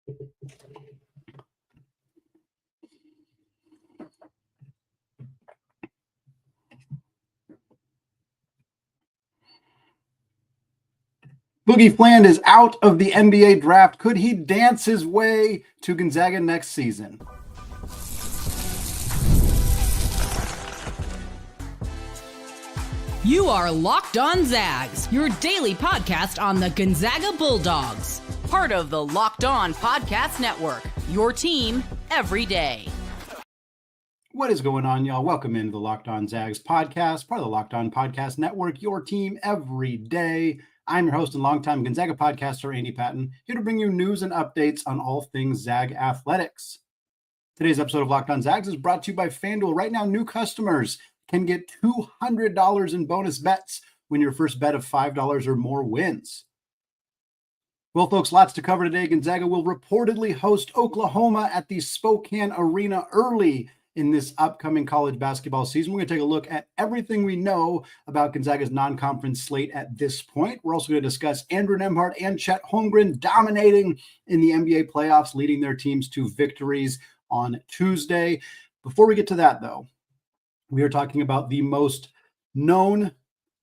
Boogie Fland is out of the NBA draft. Could he dance his way to Gonzaga next season? You are Locked On Zags, your daily podcast on the Gonzaga Bulldogs. Part of the Locked On Podcast Network, your team every day. What is going on, y'all? Welcome into the Locked On Zags podcast, part of the Locked On Podcast Network, your team every day. I'm your host and longtime Gonzaga podcaster, Andy Patton, here to bring you news and updates on all things Zag athletics. Today's episode of Locked On Zags is brought to you by FanDuel. Right now, new customers can get $200 in bonus bets when your first bet of $5 or more wins. Well, folks, lots to cover today. Gonzaga will reportedly host Oklahoma at the Spokane Arena early in this upcoming college basketball season. We're going to take a look at everything we know about Gonzaga's non-conference slate at this point. We're also going to discuss Andrew Nembhard and Chet Holmgren dominating in the NBA playoffs, leading their teams to victories on Tuesday. Before we get to that, though, we are talking about the most known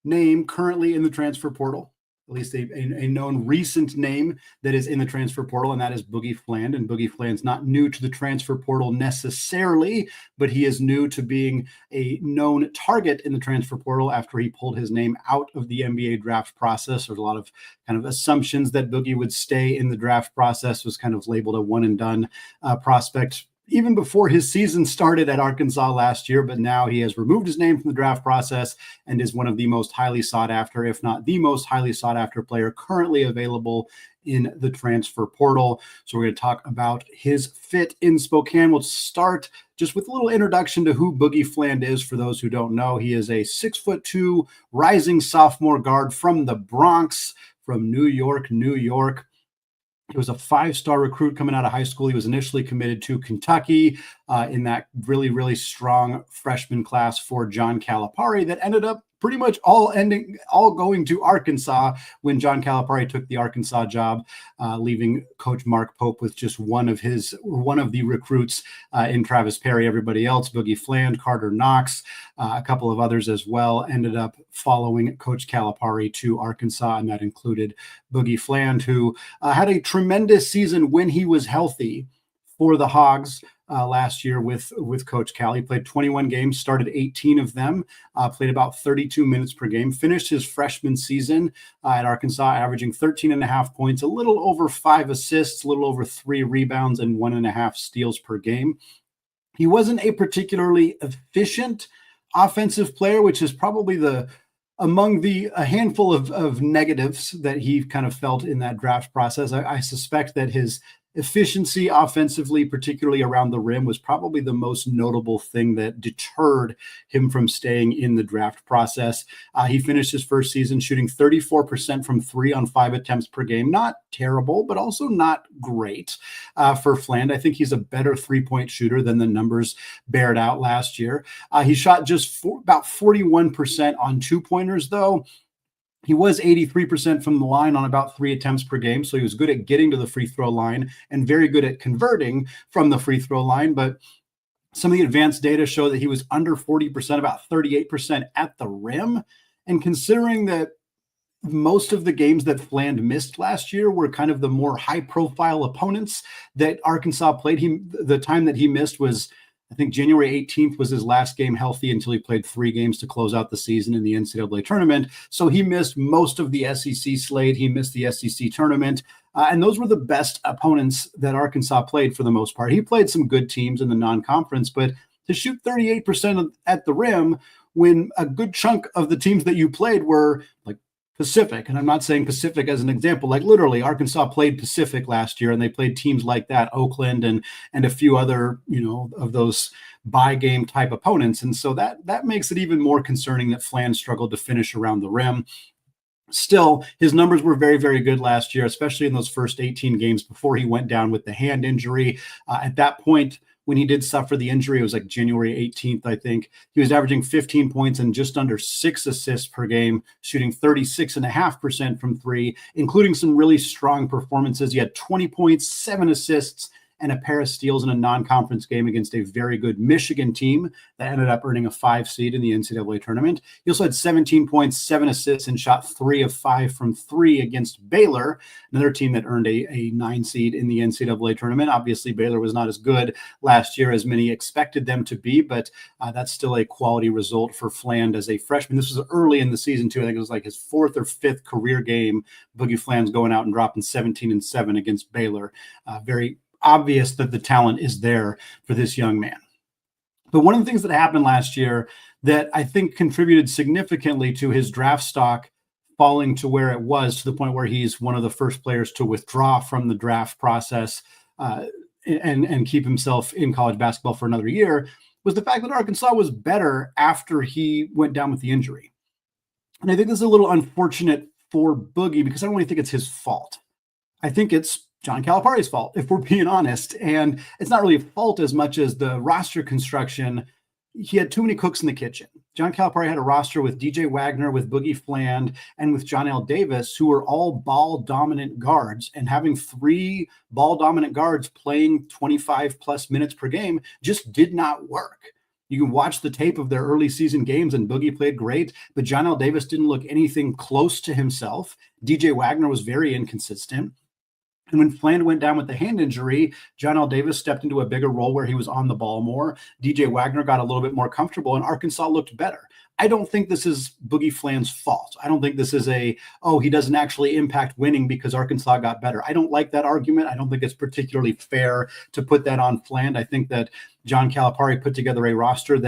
name currently in the transfer portal, at least a known recent name that is in the transfer portal, and that is Boogie Fland. And Boogie Fland's not new to the transfer portal necessarily, but he is new to being a known target in the transfer portal after he pulled his name out of the NBA draft process. There's a lot of kind of assumptions that Boogie would stay in the draft process, was kind of labeled a one and done prospect even before his season started at Arkansas last year, but now he has removed his name from the draft process and is one of the most highly sought after, if not the most highly sought after player currently available in the transfer portal. So we're going to talk about his fit in Spokane. We'll start just with a little introduction to who Boogie Fland is for those who don't know. He is a 6'2" rising sophomore guard from the Bronx, from New York, New York. He was a five-star recruit coming out of high school. He was initially committed to Kentucky in that really, really strong freshman class for John Calipari that ended up pretty much all going to Arkansas when John Calipari took the Arkansas job, leaving Coach Mark Pope with just one of the recruits in Travis Perry. Everybody else, Boogie Fland, Carter Knox, a couple of others as well, ended up following Coach Calipari to Arkansas, and that included Boogie Fland, who had a tremendous season when he was healthy for the Hogs last year with Coach Cal. He played 21 games, started 18 of them, played about 32 minutes per game, finished his freshman season at Arkansas, averaging 13.5 points, a little over 5 assists, a little over 3 rebounds, and 1.5 steals per game. He wasn't a particularly efficient offensive player, which is probably among a handful of negatives that he kind of felt in that draft process. I suspect that his efficiency offensively, particularly around the rim, was probably the most notable thing that deterred him from staying in the draft process. He finished his first season shooting 34% from 3 on 5 attempts per game. Not terrible, but also not great for Fland. I think he's a better three-point shooter than the numbers bared out last year. He shot just about 41% on two-pointers, though. He was 83% from the line on about 3 attempts per game, so he was good at getting to the free throw line and very good at converting from the free throw line. But some of the advanced data show that he was under 40%, about 38% at the rim. And considering that most of the games that Fland missed last year were kind of the more high-profile opponents that Arkansas played, the time that he missed was, I think, January 18th was his last game healthy until he played 3 games to close out the season in the NCAA tournament. So he missed most of the SEC slate. He missed the SEC tournament. And those were the best opponents that Arkansas played for the most part. He played some good teams in the non-conference, but to shoot 38% at the rim when a good chunk of the teams that you played were like Pacific, and I'm not saying Pacific as an example, like literally Arkansas played Pacific last year, and they played teams like that, Oakland and a few other, of those bye game type opponents. And so that makes it even more concerning that Fland struggled to finish around the rim. Still, his numbers were very, very good last year, especially in those first 18 games before he went down with the hand injury. At that point, when he did suffer the injury. It was like January 18th, I think. He was averaging 15 points and just under 6 assists per game, shooting 36.5% from three, including some really strong performances. He had 20 points, 7 assists, and a pair of steals in a non-conference game against a very good Michigan team that ended up earning a 5 seed in the NCAA tournament. He also had 17 points, 7 assists, and shot 3 of 5 from 3 against Baylor, another team that earned a 9 seed in the NCAA tournament. Obviously, Baylor was not as good last year as many expected them to be, but that's still a quality result for Fland as a freshman. This was early in the season, too. I think it was like his 4th or 5th career game. Boogie Fland's going out and dropping 17 and 7 against Baylor. Very obvious that the talent is there for this young man. But one of the things that happened last year that I think contributed significantly to his draft stock falling to where it was, to the point where he's one of the first players to withdraw from the draft process and keep himself in college basketball for another year, was the fact that Arkansas was better after he went down with the injury. And I think this is a little unfortunate for Boogie because I don't really think it's his fault. I think it's John Calipari's fault, if we're being honest. And it's not really a fault as much as the roster construction. He had too many cooks in the kitchen. John Calipari had a roster with DJ Wagner, with Boogie Fland, and with John L. Davis, who were all ball-dominant guards. And having 3 ball-dominant guards playing 25-plus minutes per game just did not work. You can watch the tape of their early season games, and Boogie played great, but John L. Davis didn't look anything close to himself. DJ Wagner was very inconsistent. And when Fland went down with the hand injury, John L. Davis stepped into a bigger role where he was on the ball more. DJ Wagner got a little bit more comfortable, and Arkansas looked better. I don't think this is Boogie Fland's fault. I don't think this is he doesn't actually impact winning because Arkansas got better. I don't like that argument. I don't think it's particularly fair to put that on Fland. I think that John Calipari put together a roster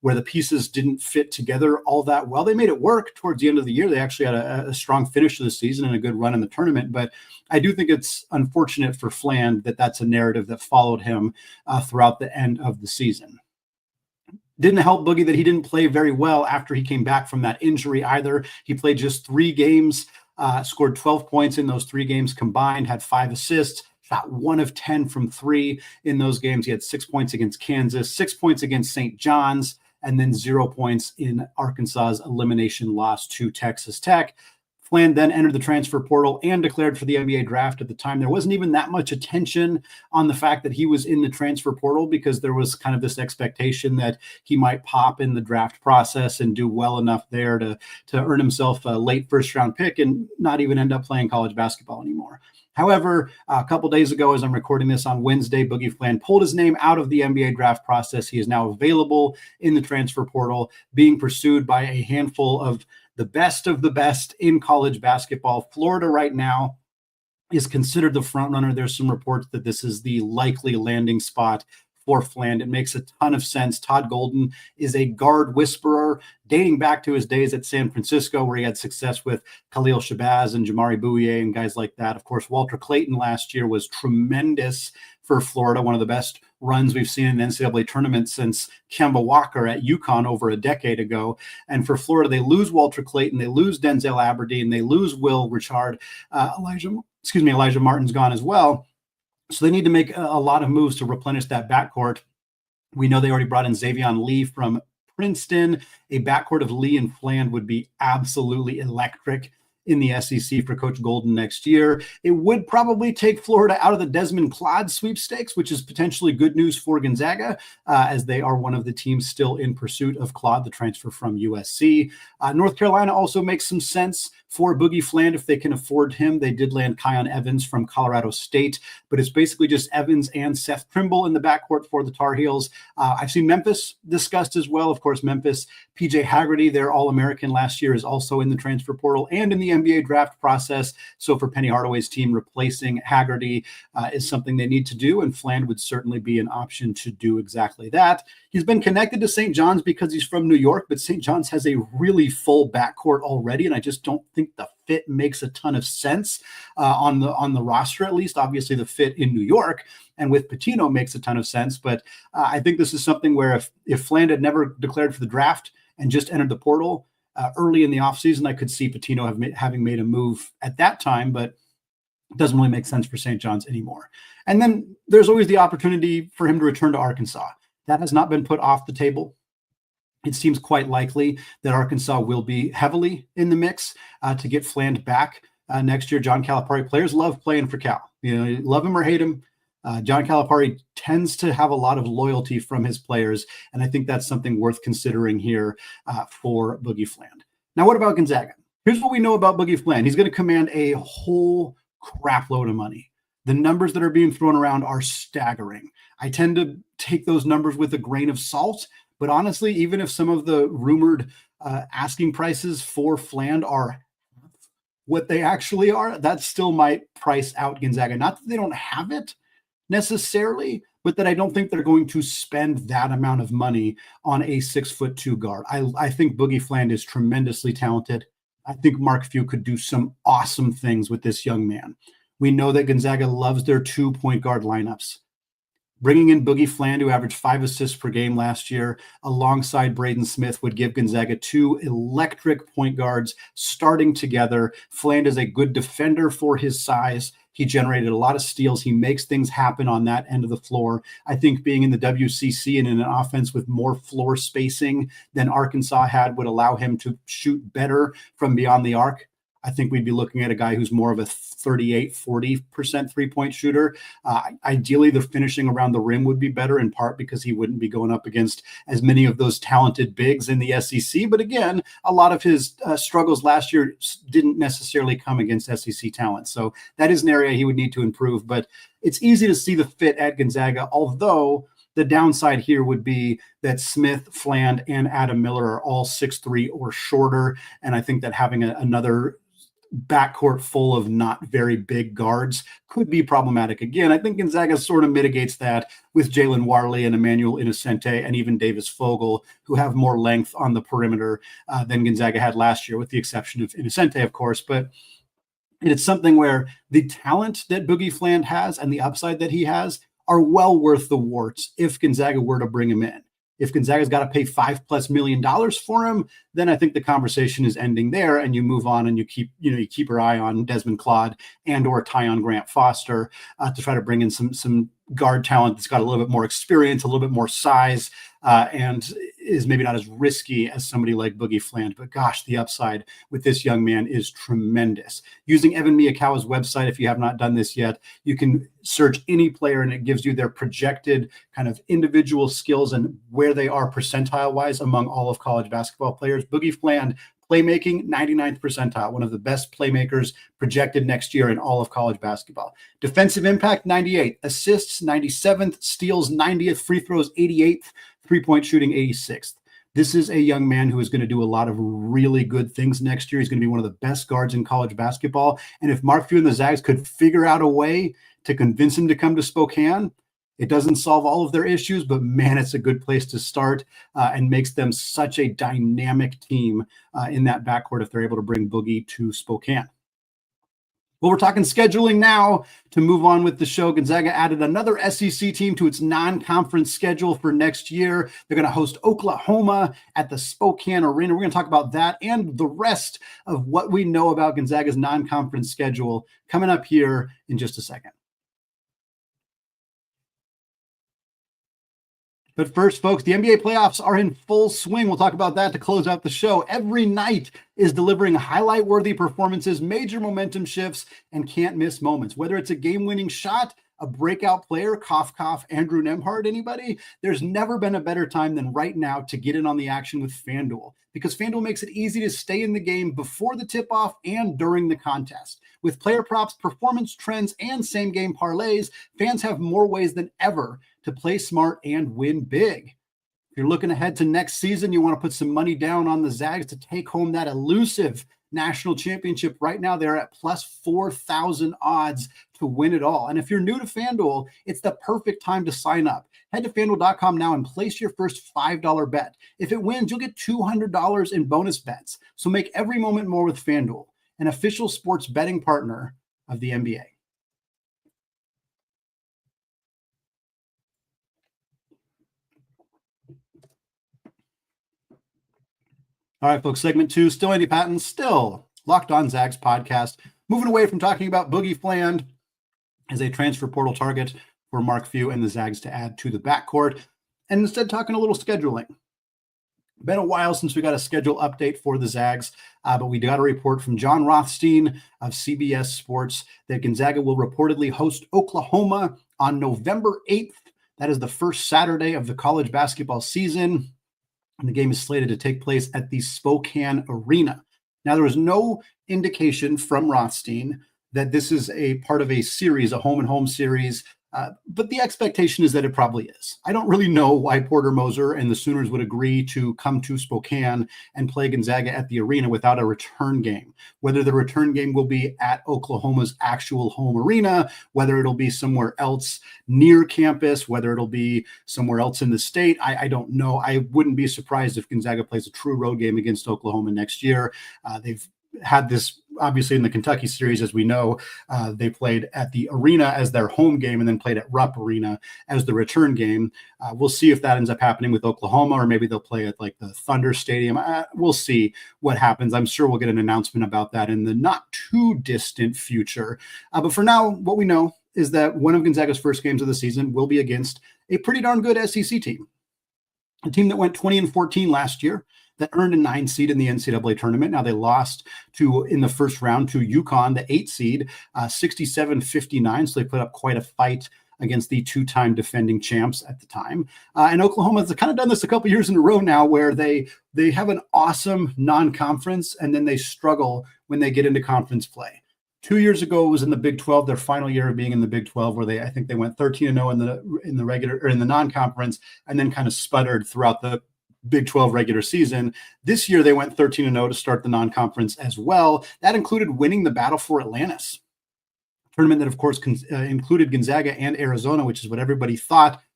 where the pieces didn't fit together all that well. They made it work towards the end of the year. They actually had a strong finish to the season and a good run in the tournament. But I do think it's unfortunate for Fland that that's a narrative that followed him throughout the end of the season. Didn't help Boogie that he didn't play very well after he came back from that injury either. He played just 3 games, scored 12 points in those 3 games combined, had 5 assists, shot 1 of 10 from 3 in those games. He had 6 points against Kansas, 6 points against St. John's, and then 0 points in Arkansas's elimination loss to Texas Tech. Fland then entered the transfer portal and declared for the NBA draft. At the time, there wasn't even that much attention on the fact that he was in the transfer portal because there was kind of this expectation that he might pop in the draft process and do well enough there to earn himself a late first-round pick and not even end up playing college basketball anymore. However, a couple days ago, as I'm recording this on Wednesday, Boogie Fland pulled his name out of the NBA draft process. He is now available in the transfer portal, being pursued by a handful of the best in college basketball. Florida right now is considered the front runner. There's some reports that this is the likely landing spot for Fland. It makes a ton of sense. Todd Golden is a guard whisperer dating back to his days at San Francisco, where he had success with Khalil Shabazz and Jamari Bouye and guys like that. Of course, Walter Clayton last year was tremendous for Florida, one of the best runs we've seen in the NCAA tournament since Kemba Walker at UConn over a decade ago. And for Florida, they lose Walter Clayton, they lose Denzel Aberdeen, they lose Will Richard, Elijah Martin's gone as well. So they need to make a lot of moves to replenish that backcourt. We know they already brought in Xavion Lee from Princeton. A backcourt of Lee and Fland would be absolutely electric in the SEC for Coach Golden next year. It would probably take Florida out of the Desmond Clodd sweepstakes, which is potentially good news for Gonzaga, as they are one of the teams still in pursuit of Clodd, the transfer from USC. North Carolina also makes some sense for Boogie Fland if they can afford him. They did land Kion Evans from Colorado State, but it's basically just Evans and Seth Trimble in the backcourt for the Tar Heels. I've seen Memphis discussed as well. Of course, Memphis, PJ Haggerty, their All-American last year, is also in the transfer portal and in the NBA draft process. So for Penny Hardaway's team, replacing Haggerty is something they need to do, and Fland would certainly be an option to do exactly that. He's been connected to St. John's because he's from New York, but St. John's has a really full backcourt already, and I just don't think the fit makes a ton of sense on the roster, at least. Obviously, the fit in New York and with Pitino makes a ton of sense, but I think this is something where if Fland had never declared for the draft and just entered the portal early in the offseason, I could see Pitino having made a move at that time, but It doesn't really make sense for St. John's anymore. And then there's always the opportunity for him to return to Arkansas. That has not been put off the table. It seems quite likely that Arkansas will be heavily in the mix to get Fland back next year. John Calipari, players love playing for Cal. Love him or hate him. John Calipari tends to have a lot of loyalty from his players, and I think that's something worth considering here for Boogie Fland. Now, what about Gonzaga? Here's what we know about Boogie Fland. He's going to command a whole crap load of money. The numbers that are being thrown around are staggering. I tend to take those numbers with a grain of salt, but honestly, even if some of the rumored asking prices for Fland are what they actually are, that still might price out Gonzaga. Not that they don't have it necessarily, but that I don't think they're going to spend that amount of money on a 6'2" guard. I think Boogie Fland is tremendously talented. I think Mark Few could do some awesome things with this young man. We know that Gonzaga loves their 2 point guard lineups. Bringing in Boogie Fland, who averaged 5 assists per game last year, alongside Braden Smith, would give Gonzaga 2 electric point guards starting together. Fland is a good defender for his size. He generated a lot of steals. He makes things happen on that end of the floor. I think being in the WCC and in an offense with more floor spacing than Arkansas had would allow him to shoot better from beyond the arc. I think we'd be looking at a guy who's more of a 38-40% three-point shooter. Ideally, the finishing around the rim would be better, in part because he wouldn't be going up against as many of those talented bigs in the SEC. But again, a lot of his struggles last year didn't necessarily come against SEC talent. So that is an area he would need to improve. But it's easy to see the fit at Gonzaga, although the downside here would be that Smith, Fland, and Adam Miller are all 6'3" or shorter. And I think that having another backcourt full of not very big guards could be problematic. Again, I think Gonzaga sort of mitigates that with Jalen Warley and Emmanuel Innocente and even Davis Fogel, who have more length on the perimeter than Gonzaga had last year, with the exception of Innocente, of course. But it's something where the talent that Boogie Fland has and the upside that he has are well worth the warts if Gonzaga were to bring him in. If Gonzaga's got to pay $5+ million for him, then I think the conversation is ending there, and you move on and you keep your eye on Desmond Claude and or Tyon Grant Foster to try to bring in some guard talent that's got a little bit more experience, a little bit more size, and is maybe not as risky as somebody like Boogie Fland. But gosh, the upside with this young man is tremendous. Using Evan Miyakawa's website, if you have not done this yet, you can search any player and it gives you their projected kind of individual skills and where they are percentile-wise among all of college basketball players. Boogie Fland, playmaking, 99th percentile, one of the best playmakers projected next year in all of college basketball. Defensive impact, 98. Assists, 97th. Steals, 90th. Free throws, 88th. Three-point shooting, 86th. This is a young man who is going to do a lot of really good things next year. He's going to be one of the best guards in college basketball. And if Mark Few and the Zags could figure out a way to convince him to come to Spokane, it doesn't solve all of their issues, but man, it's a good place to start and makes them such a dynamic team in that backcourt if they're able to bring Boogie to Spokane. Well, we're talking scheduling now to move on with the show. Gonzaga added another SEC team to its non-conference schedule for next year. They're going to host Oklahoma at the Spokane Arena. We're going to talk about that and the rest of what we know about Gonzaga's non-conference schedule coming up here in just a second. But first, folks, the NBA playoffs are in full swing. We'll talk about that to close out the show. Every night is delivering highlight-worthy performances, major momentum shifts, and can't-miss moments. Whether it's a game-winning shot, a breakout player, cough, Andrew Nembhard, anybody? There's never been a better time than right now to get in on the action with FanDuel, because FanDuel makes it easy to stay in the game before the tip-off and during the contest. With player props, performance trends, and same-game parlays, fans have more ways than ever to play smart and win big. If you're looking ahead to next season, you want to put some money down on the Zags to take home that elusive national championship. Right now, they're at plus 4,000 odds to win it all. And if you're new to FanDuel, it's the perfect time to sign up. Head to FanDuel.com now and place your first $5 bet. If it wins, you'll get $200 in bonus bets. So make every moment more with FanDuel, an official sports betting partner of the NBA. All right, folks, segment 2, still Andy Patton, still Locked On Zags podcast. Moving away from talking about Boogie Fland as a transfer portal target for Mark Few and the Zags to add to the backcourt, and instead talking a little scheduling. Been a while since we got a schedule update for the Zags, but we got a report from John Rothstein of CBS Sports that Gonzaga will reportedly host Oklahoma on November 8th. That is the first Saturday of the college basketball season, and the game is slated to take place at the Spokane Arena. Now, there was no indication from Rothstein that this is a part of a series, a home-and-home series, but the expectation is that it probably is. I don't really know why Porter Moser and the Sooners would agree to come to Spokane and play Gonzaga at the arena without a return game. Whether the return game will be at Oklahoma's actual home arena, whether it'll be somewhere else near campus, whether it'll be somewhere else in the state, I don't know. I wouldn't be surprised if Gonzaga plays a true road game against Oklahoma next year. They've had this obviously in the Kentucky series, as we know. They played at the arena as their home game and then played at Rupp Arena as the return game. We'll see if that ends up happening with Oklahoma, or maybe they'll play at like the Thunder Stadium. We'll see what happens. I'm sure we'll get an announcement about that in the not too distant future. But for now, what we know is that one of Gonzaga's first games of the season will be against a pretty darn good SEC team, a team that went 20-14 last year, that earned a 9 seed in the NCAA tournament. Now they lost in the first round to UConn, the 8 seed, 67-59. So they put up quite a fight against the two-time defending champs at the time. And Oklahoma has kind of done this a couple years in a row now, where they have an awesome non-conference and then they struggle when they get into conference play. 2 years ago, it was in the Big 12, their final year of being in the Big 12, where I think they went 13-0 in the regular or in the non-conference, and then kind of sputtered throughout the Big 12 regular season. This year, they went 13-0 to start the non-conference as well. That included winning the Battle for Atlantis, a tournament that, of course, included Gonzaga and Arizona, which is what everybody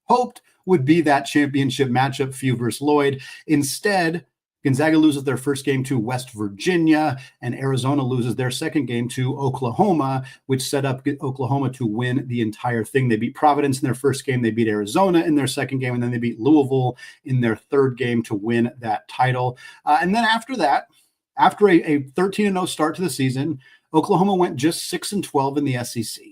hoped would be that championship matchup, Few versus Lloyd. Instead, Gonzaga loses their first game to West Virginia, and Arizona loses their second game to Oklahoma, which set up Oklahoma to win the entire thing. They beat Providence in their first game, they beat Arizona in their second game, and then they beat Louisville in their third game to win that title. And then after that, after a 13-0 start to the season, Oklahoma went just 6-12 in the SEC.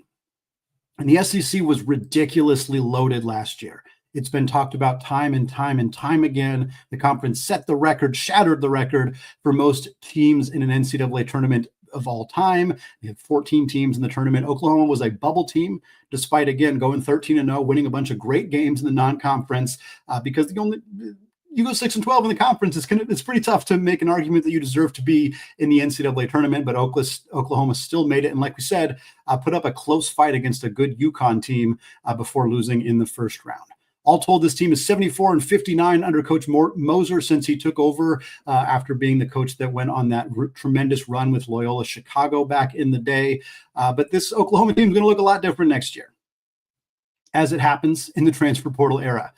And the SEC was ridiculously loaded last year. It's been talked about time and time again. The conference set the record, shattered the record for most teams in an NCAA tournament of all time. They had 14 teams in the tournament. Oklahoma was a bubble team, despite, again, going 13-0, winning a bunch of great games in the non-conference, because you go 6-12 in the conference, it's pretty tough to make an argument that you deserve to be in the NCAA tournament, but Oklahoma still made it. And like we said, put up a close fight against a good UConn team before losing in the first round. All told, this team is 74-59 under Coach Moser since he took over after being the coach that went on that tremendous run with Loyola Chicago back in the day. But this Oklahoma team is going to look a lot different next year, as it happens in the transfer portal era.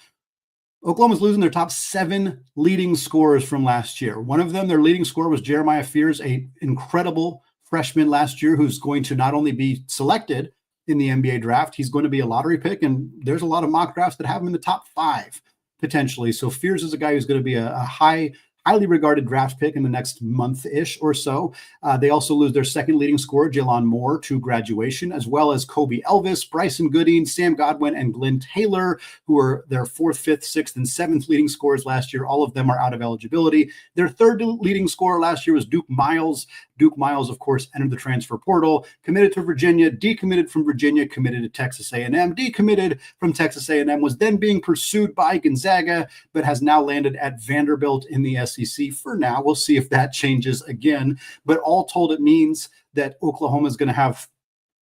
Oklahoma's losing their top 7 leading scorers from last year. One of them, their leading scorer, was Jeremiah Fears, an incredible freshman last year who's going to not only be selected in the NBA draft, he's going to be a lottery pick, and there's a lot of mock drafts that have him in the top 5 potentially. So Fears is a guy who's going to be a highly regarded draft pick in the next month-ish or so. They also lose their second leading scorer, Jalon Moore, to graduation, as well as Kobe Elvis, Bryson Gooding, Sam Godwin, and Glenn Taylor, who were their 4th, 5th, 6th, and 7th leading scorers last year. All of them are out of eligibility. Their third leading scorer last year was Duke Miles. Duke Miles, of course, entered the transfer portal, committed to Virginia, decommitted from Virginia, committed to Texas A&M, decommitted from Texas A&M, was then being pursued by Gonzaga, but has now landed at Vanderbilt in the SEC for now. We'll see if that changes again. But all told, it means that Oklahoma is going to have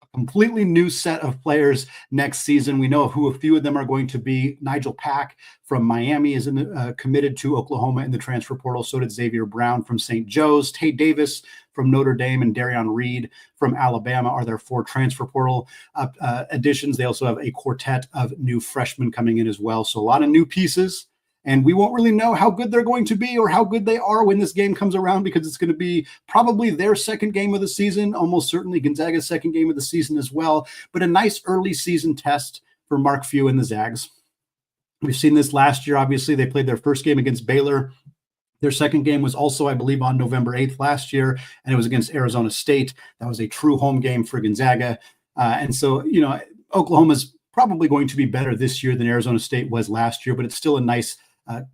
a completely new set of players next season. We know who a few of them are going to be. Nigel Pack from Miami is committed to Oklahoma in the transfer portal. So did Xavier Brown from St. Joe's. Tay Davis from Notre Dame and Darion Reed from Alabama are their 4 transfer portal additions. They also have a quartet of new freshmen coming in as well. So a lot of new pieces. And we won't really know how good they're going to be or how good they are when this game comes around, because it's going to be probably their second game of the season, almost certainly Gonzaga's second game of the season as well. But a nice early season test for Mark Few and the Zags. We've seen this last year. Obviously, they played their first game against Baylor Their second game was also, I believe, on November 8th last year, and it was against Arizona State. That was a true home game for Gonzaga. And so, Oklahoma's probably going to be better this year than Arizona State was last year, but it's still a nice,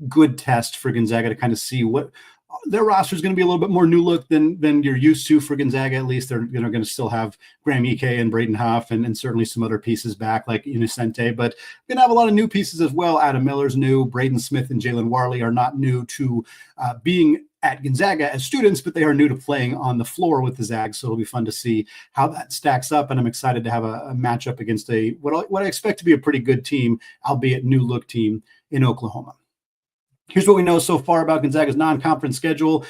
good test for Gonzaga to kind of see what their roster is going to be a little bit more new look than you're used to for Gonzaga. At least they're going to still have Graham Ike and Braden Huff and certainly some other pieces back like Innocente, but going to have a lot of new pieces as well. Adam Miller's new. Braden Smith and Jalen Warley are not new to being at Gonzaga as students, but they are new to playing on the floor with the Zags. So it'll be fun to see how that stacks up. And I'm excited to have a matchup against what I expect to be a pretty good team, albeit new look team in Oklahoma. Here's what we know so far about Gonzaga's non-conference schedule,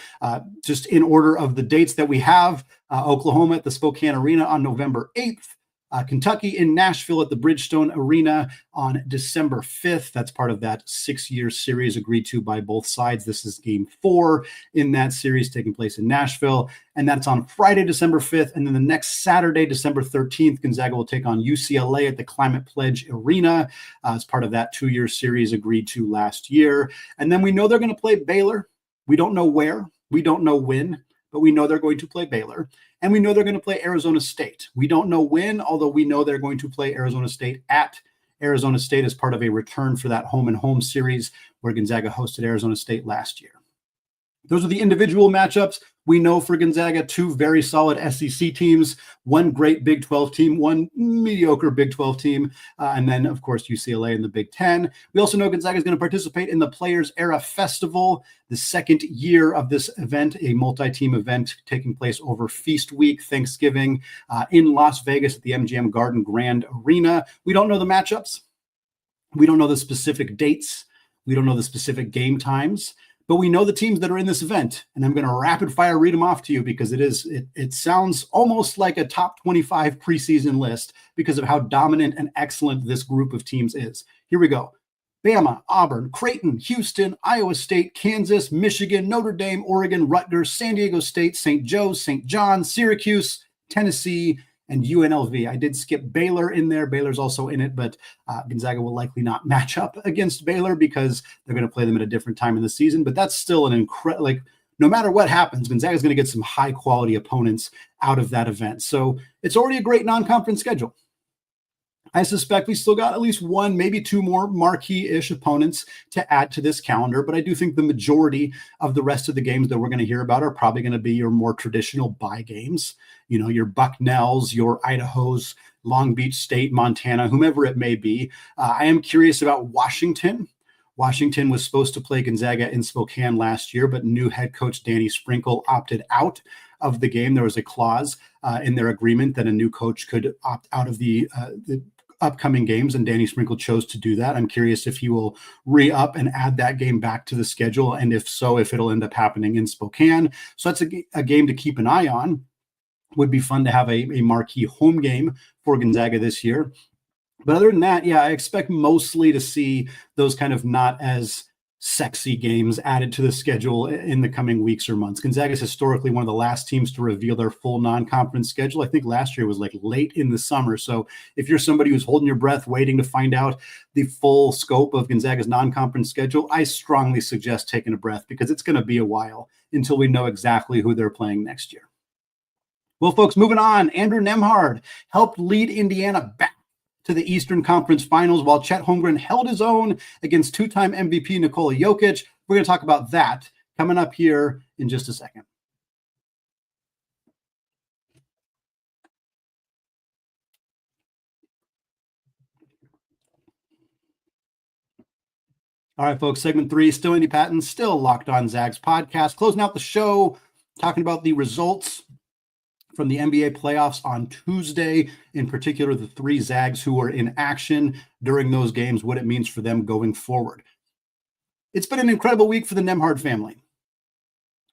just in order of the dates that we have. Oklahoma at the Spokane Arena on November 8th. Kentucky in Nashville at the Bridgestone Arena on December 5th. That's part of that 6-year series agreed to by both sides. This is game 4 in that series taking place in Nashville. And that's on Friday, December 5th. And then the next Saturday, December 13th, Gonzaga will take on UCLA at the Climate Pledge Arena as part of that 2-year series agreed to last year. And then we know they're going to play Baylor. We don't know where. We don't know when. But we know they're going to play Baylor, and we know they're going to play Arizona State. We don't know when, although we know they're going to play Arizona State at Arizona State as part of a return for that home and home series where Gonzaga hosted Arizona State last year. Those are the individual matchups. We know for Gonzaga, 2 very solid SEC teams, 1 great Big 12 team, 1 mediocre Big 12 team, and then, of course, UCLA in the Big 10. We also know Gonzaga is going to participate in the Players Era Festival, the second year of this event, a multi-team event taking place over Feast Week, Thanksgiving, in Las Vegas at the MGM Garden Grand Arena. We don't know the matchups. We don't know the specific dates. We don't know the specific game times. But we know the teams that are in this event, and I'm going to rapid fire read them off to you because it sounds almost like a top 25 preseason list because of how dominant and excellent this group of teams is. Here we go. Bama, Auburn, Creighton, Houston, Iowa State, Kansas, Michigan, Notre Dame, Oregon, Rutgers, San Diego State, St. Joe's, St. John, Syracuse, Tennessee, and UNLV. I did skip Baylor in there. Baylor's also in it, but Gonzaga will likely not match up against Baylor because they're going to play them at a different time in the season. But that's still an incredible, no matter what happens, Gonzaga is going to get some high quality opponents out of that event. So it's already a great non-conference schedule. I suspect we still got at least 1, maybe 2 more marquee-ish opponents to add to this calendar, but I do think the majority of the rest of the games that we're going to hear about are probably going to be your more traditional bye games. Your Bucknells, your Idahos, Long Beach State, Montana, whomever it may be. I am curious about Washington. Washington was supposed to play Gonzaga in Spokane last year, but new head coach Danny Sprinkle opted out of the game. There was a clause in their agreement that a new coach could opt out of the upcoming games, and Danny Sprinkle chose to do that. I'm curious if he will re-up and add that game back to the schedule, and if so, if it'll end up happening in Spokane. So that's a game to keep an eye on. Would be fun to have a marquee home game for Gonzaga this year. But other than that, I expect mostly to see those kind of not as sexy games added to the schedule in the coming weeks or months. Gonzaga is historically one of the last teams to reveal their full non-conference schedule. I think last year was late in the summer. So if you're somebody who's holding your breath, waiting to find out the full scope of Gonzaga's non-conference schedule, I strongly suggest taking a breath because it's going to be a while until we know exactly who they're playing next year. Well, folks, moving on. Andrew Nembhard helped lead Indiana back to the Eastern Conference Finals while Chet Holmgren held his own against 2-time MVP Nikola Jokic. We're going to talk about that coming up here in just a second. All right, folks, segment 3, still Andy Patton, still Locked On Zags podcast. Closing out the show, talking about the results from the NBA playoffs on Tuesday, in particular, the 3 Zags who were in action during those games, what it means for them going forward. It's been an incredible week for the Nembhard family.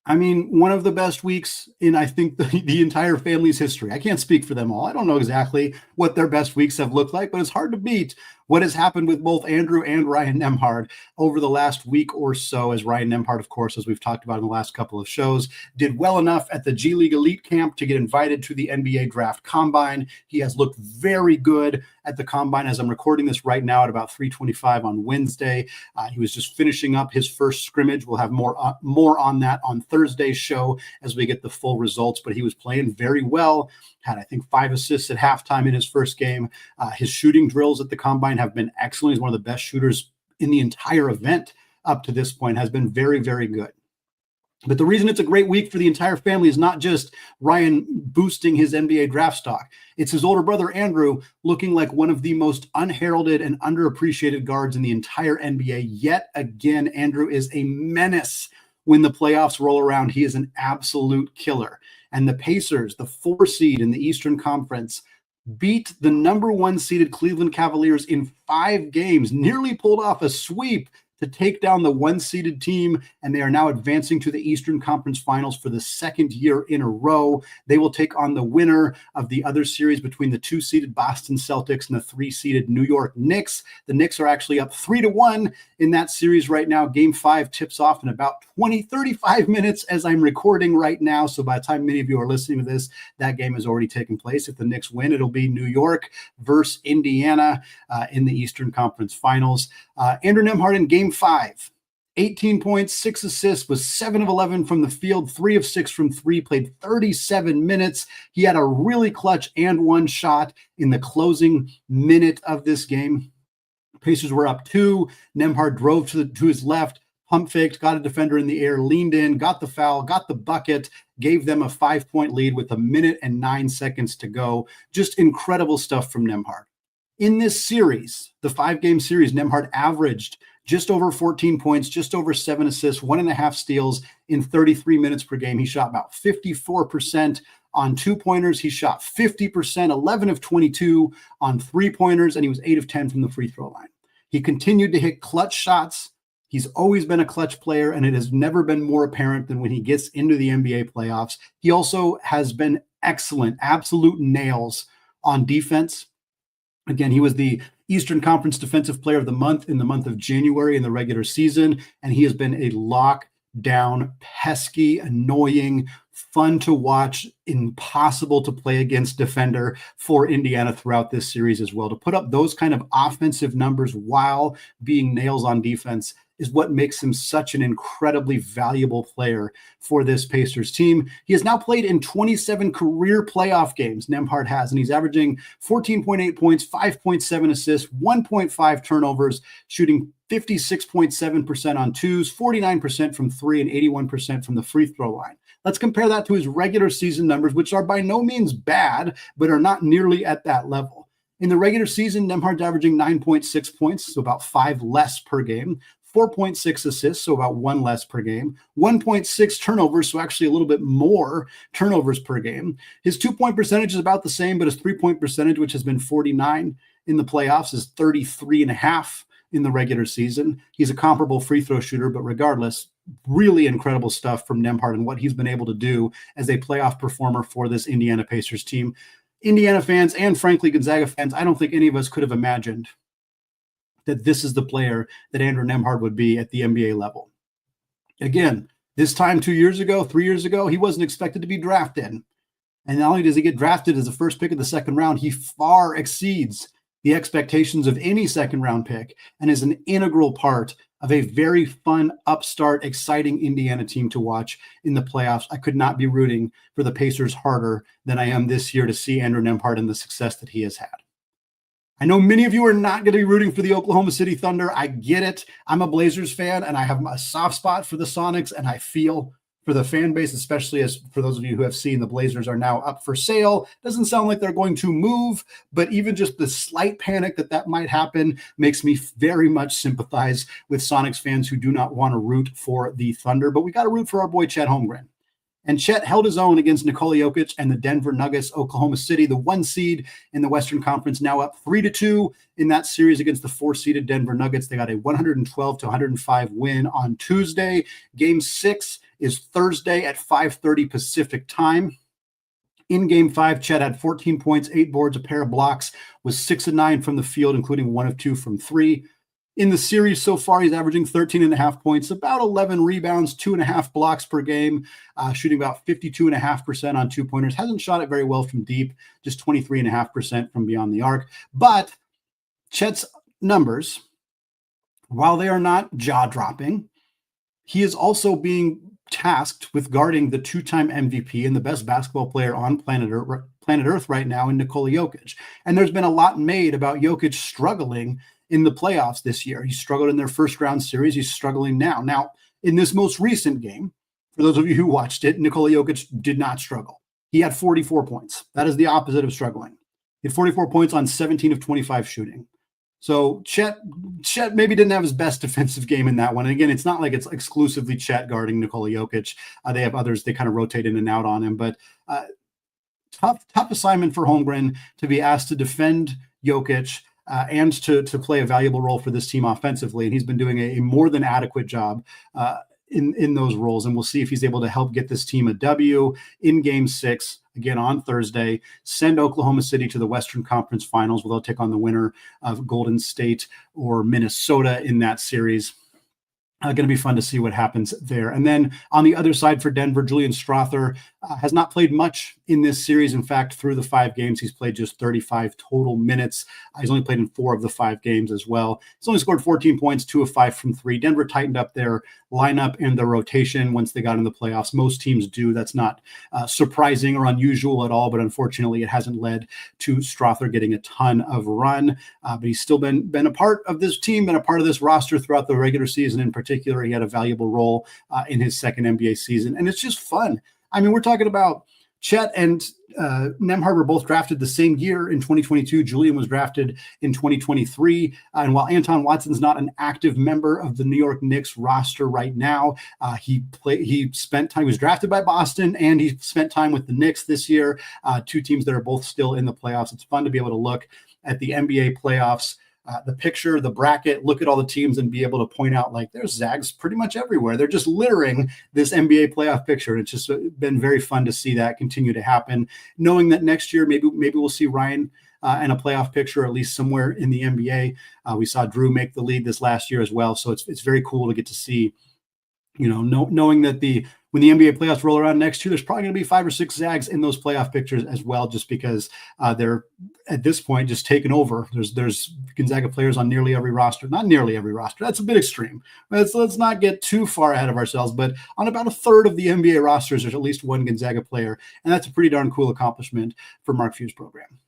I mean, one of the best weeks in, I think, the entire family's history. I can't speak for them all. I don't know exactly what their best weeks have looked like, but it's hard to beat what has happened with both Andrew and Ryan Nembhard over the last week or so, as Ryan Nembhard, of course, as we've talked about in the last couple of shows, did well enough at the G League Elite Camp to get invited to the NBA Draft Combine. He has looked very good at the Combine as I'm recording this right now at about 3:25 on Wednesday. He was just finishing up his first scrimmage. We'll have more on that on Thursday's show as we get the full results, but he was playing very well. Had, I think, 5 assists at halftime in his first game. His shooting drills at the Combine have been excellent. He's one of the best shooters in the entire event up to this point, has been very, very good. But the reason it's a great week for the entire family is not just Ryan boosting his NBA draft stock. It's his older brother, Andrew, looking like one of the most unheralded and underappreciated guards in the entire NBA. Yet again, Andrew is a menace when the playoffs roll around. He is an absolute killer. And the Pacers, the 4 seed in the Eastern Conference, beat the number 1 seeded Cleveland Cavaliers in 5 games, nearly pulled off a sweep to take down the 1 seeded team, and they are now advancing to the Eastern Conference Finals for the 2nd year in a row. They will take on the winner of the other series between the 2 seeded Boston Celtics and the 3 seeded New York Knicks. The Knicks are actually up 3-1 in that series right now. Game 5 tips off in about 35 minutes as I'm recording right now. So by the time many of you are listening to this, that game has already taken place. If the Knicks win, it'll be New York versus Indiana in the Eastern Conference Finals. Andrew Nembhard in Game 5, 18 points, 6 assists, was 7 of 11 from the field, 3 of 6 from 3, played 37 minutes. He had a really clutch and 1 shot in the closing minute of this game. Pacers were up 2. Nembhard drove to his left, pump faked, got a defender in the air, leaned in, got the foul, got the bucket, gave them a 5-point lead with 1 minute and 9 seconds to go. Just incredible stuff from Nembhard. In this series, the 5-game series, Nembhard averaged just over 14 points, just over 7 assists, 1.5 steals in 33 minutes per game. He shot about 54% on 2-pointers. He shot 50%, 11 of 22 on 3-pointers, and he was 8 of 10 from the free throw line. He continued to hit clutch shots. He's always been a clutch player, and it has never been more apparent than when he gets into the NBA playoffs. He also has been excellent, absolute nails on defense. Again, he was the Eastern Conference Defensive Player of the Month in the month of January in the regular season, and he has been a lockdown, pesky, annoying, fun to watch, impossible to play against defender for Indiana throughout this series as well. To put up those kind of offensive numbers while being nails on defense is what makes him such an incredibly valuable player for this Pacers team. He has now played in 27 career playoff games, Nembhard has, and he's averaging 14.8 points, 5.7 assists, 1.5 turnovers, shooting 56.7% on 2s, 49% from 3, and 81% from the free throw line. Let's compare that to his regular season numbers, which are by no means bad, but are not nearly at that level. In the regular season, Nembhard's averaging 9.6 points, so about 5 less per game, 4.6 assists, so about 1 less per game, 1.6 turnovers, so actually a little bit more turnovers per game. His 2-point percentage is about the same, but his 3-point percentage, which has been 49 in the playoffs, is 33.5 in the regular season. He's a comparable free throw shooter, but regardless, really incredible stuff from Nembhard and what he's been able to do as a playoff performer for this Indiana Pacers team. Indiana fans and frankly Gonzaga fans, I don't think any of us could have imagined that this is the player that Andrew Nembhard would be at the NBA level. Again, this time 2 years ago, 3 years ago, he wasn't expected to be drafted. And not only does he get drafted as the first pick of the second round, he far exceeds the expectations of any second round pick and is an integral part of a very fun, upstart, exciting Indiana team to watch in the playoffs. I could not be rooting for the Pacers harder than I am this year to see Andrew Nembhard and the success that he has had. I know many of you are not going to be rooting for the Oklahoma City Thunder. I get it. I'm a Blazers fan, and I have a soft spot for the Sonics, and I feel for the fan base, especially as for those of you who have seen the Blazers are now up for sale. Doesn't sound like they're going to move, but even just the slight panic that might happen makes me very much sympathize with Sonics fans who do not want to root for the Thunder. But we got to root for our boy Chet Holmgren. And Chet held his own against Nikola Jokic and the Denver Nuggets. Oklahoma City, the 1 seed in the Western Conference, now up 3-2 in that series against the 4-seeded Denver Nuggets. They got a 112-105 win on Tuesday. Game 6 is Thursday at 5:30 Pacific time. In game 5, Chet had 14 points, 8 boards, a pair of blocks, was 6 of 9 from the field, including 1 of 2 from 3. In the series so far, he's averaging 13.5 points, about 11 rebounds, 2.5 blocks per game, shooting about 52.5% on two-pointers. Hasn't shot it very well from deep, just 23.5% from beyond the arc. But Chet's numbers, while they are not jaw-dropping, he is also being tasked with guarding the two-time MVP and the best basketball player on planet Earth right now in Nikola Jokic. And there's been a lot made about Jokic struggling in the playoffs this year. He struggled in their first round series. He's struggling now. Now, in this most recent game, for those of you who watched it, Nikola Jokic did not struggle. He had 44 points. That is the opposite of struggling. He had 44 points on 17 of 25 shooting. So Chet maybe didn't have his best defensive game in that one. And again, it's not like it's exclusively Chet guarding Nikola Jokic. They have others, they kind of rotate in and out on him. But tough assignment for Holmgren to be asked to defend Jokic and to play a valuable role for this team offensively. And he's been doing a more than adequate job in those roles. And we'll see if he's able to help get this team a W in game 6, again on Thursday, send Oklahoma City to the Western Conference Finals, where they'll take on the winner of Golden State or Minnesota in that series. Going to be fun to see what happens there. And then on the other side for Denver, Julian Strawther has not played much in this series. In fact, through the 5 games, he's played just 35 total minutes. He's only played in 4 of the 5 games as well. He's only scored 14 points, 2 of 5 from 3. Denver tightened up their lineup and their rotation once they got in the playoffs. Most teams do. That's not surprising or unusual at all, but unfortunately it hasn't led to Strawther getting a ton of run. But he's still been a part of this team, been a part of this roster throughout the regular season in particular. He had a valuable role in his second NBA season. And it's just fun. I mean, we're talking about Chet and Nembhard were both drafted the same year in 2022. Julian was drafted in 2023. And while Anton Watson's not an active member of the New York Knicks roster right now, he spent time, he was drafted by Boston, and he spent time with the Knicks this year, 2 teams that are both still in the playoffs. It's fun to be able to look at the NBA playoffs, the picture, the bracket, look at all the teams and be able to point out, like, there's Zags pretty much everywhere. They're just littering this NBA playoff picture. And it's just been very fun to see that continue to happen, knowing that next year, maybe we'll see Ryan in a playoff picture, at least somewhere in the NBA. We saw Drew make the lead this last year as well. So it's very cool to get to see, knowing that when the NBA playoffs roll around next year, there's probably going to be 5 or 6 Zags in those playoff pictures as well, just because they're at this point just taken over. There's Gonzaga players on nearly every roster. Not nearly every roster. That's a bit extreme. Let's not get too far ahead of ourselves, but on about a third of the NBA rosters, there's at least one Gonzaga player. And that's a pretty darn cool accomplishment for Mark Few's program.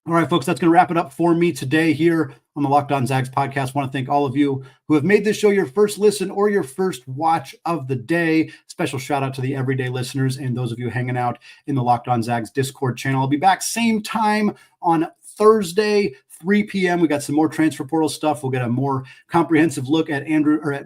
All right, folks, that's going to wrap it up for me today here on the Locked On Zags podcast. I want to thank all of you who have made this show your first listen or your first watch of the day. Special shout out to the everyday listeners and those of you hanging out in the Locked On Zags Discord channel. I'll be back same time on Thursday, 3 p.m. We got some more transfer portal stuff. We'll get a more comprehensive look at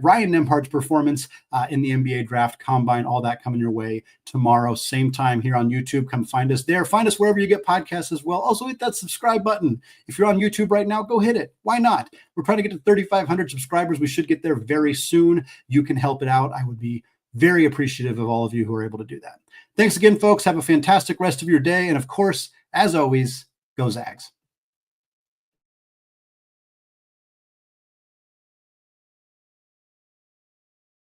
Ryan Nembhard's performance in the NBA draft combine, all that coming your way tomorrow, same time here on YouTube. Come find us there. Find us wherever you get podcasts as well. Also hit that subscribe button. If you're on YouTube right now, go hit it. Why not? We're trying to get to 3,500 subscribers. We should get there very soon. You can help it out. I would be very appreciative of all of you who are able to do that. Thanks again, folks. Have a fantastic rest of your day. And of course, as always, go Zags.